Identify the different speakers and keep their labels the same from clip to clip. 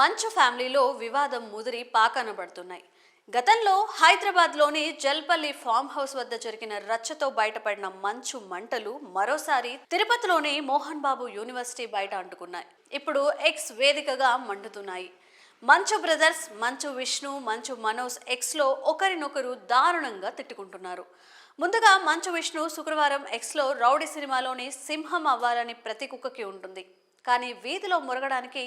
Speaker 1: మంచు ఫ్యామిలీలో వివాదం ముదిరి పాకనబడుతున్నాయి. గతంలో హైదరాబాద్లోని జల్పల్లి ఫామ్ హౌస్ వద్ద జరిగిన రచ్చతో బయటపడిన మంచు మంటలు మరోసారి తిరుపతిలోని మోహన్ బాబు యూనివర్సిటీ బయట అంటుకున్నాయి. ఇప్పుడు ఎక్స్ వేదికగా మండుతున్నాయి. మంచు బ్రదర్స్, మంచు విష్ణు, మంచు మనోజ్ ఎక్స్లో ఒకరినొకరు దారుణంగా తిట్టుకుంటున్నారు. ముందుగా మంచు విష్ణు శుక్రవారం ఎక్స్లో రౌడీ సినిమాలోని సింహం అవ్వాలని ప్రతి కుక్కకి ఉంటుంది, కానీ వీధిలో మురగడానికి,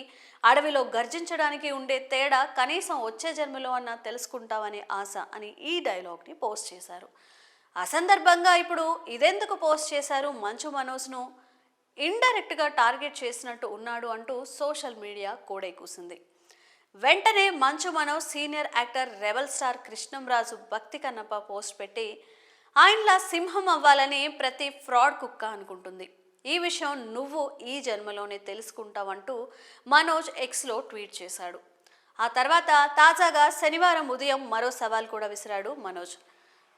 Speaker 1: అడవిలో గర్జించడానికి ఉండే తేడా కనీసం వచ్చే జన్మలో అన్నా తెలుసుకుంటామనే ఆశ అని ఈ డైలాగ్ని పోస్ట్ చేశారు. ఆ సందర్భంగా ఇప్పుడు ఇదెందుకు పోస్ట్ చేశారు, మంచు మనోజ్ను ఇండైరెక్ట్గా టార్గెట్ చేసినట్టు ఉన్నాడు అంటూ సోషల్ మీడియా కోడై కూసింది. వెంటనే Manchu Manoj senior actor rebel star Krishnam Raju భక్తి కన్నప్ప పోస్ట్ పెట్టి, ఆయనలా సింహం అవ్వాలని ప్రతి ఫ్రాడ్ కుక్క అనుకుంటుంది, ఈ విషయం నువ్వు ఈ జన్మలోనే తెలుసుకుంటావంటూ మనోజ్ ఎక్స్లో ట్వీట్ చేశాడు. ఆ తర్వాత తాజాగా శనివారం ఉదయం మరో సవాల్ కూడా విసిరాడు మనోజ్.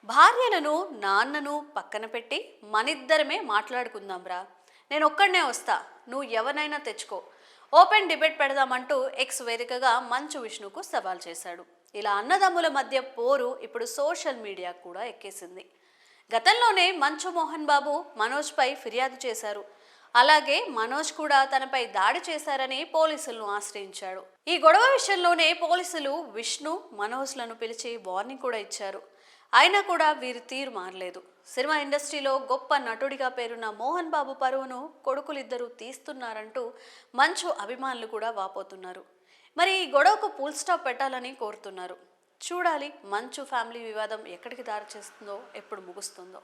Speaker 1: భార్యలను, నాన్నను పక్కన పెట్టి మనిద్దరమే మాట్లాడుకుందాంరా, నేను ఒక్కడనే వస్తా, నువ్వు ఎవరినైనా తెచ్చుకో, ఓపెన్ డిబేట్ పెడదామంటూ ఎక్స్ వేదికగా మంచు విష్ణుకు సవాల్ చేశాడు. ఇలా అన్నదమ్ముల మధ్య పోరు ఇప్పుడు సోషల్ మీడియా కూడా ఎక్కేసింది. గతంలోనే మంచు మోహన్ బాబు మనోజ్పై ఫిర్యాదు చేశారు. అలాగే మనోజ్ కూడా తనపై దాడి చేశారని పోలీసులను ఆశ్రయించాడు. ఈ గొడవ విషయంలోనే పోలీసులు విష్ణు, మనోజ్లను పిలిచి వార్నింగ్ కూడా ఇచ్చారు. అయినా కూడా వీరి తీరు మారలేదు. సినిమా ఇండస్ట్రీలో గొప్ప నటుడిగా పేరున్న మోహన్ బాబు పరువును కొడుకులిద్దరూ తీస్తున్నారంటూ మంచు అభిమానులు కూడా వాపోతున్నారు. మరి ఈ గొడవకు ఫుల్ స్టాప్ పెట్టాలని కోరుతున్నారు. చూడాలి మంచు ఫ్యామిలీ వివాదం ఎక్కడికి దారి చేస్తుందో, ఎప్పుడు ముగుస్తుందో.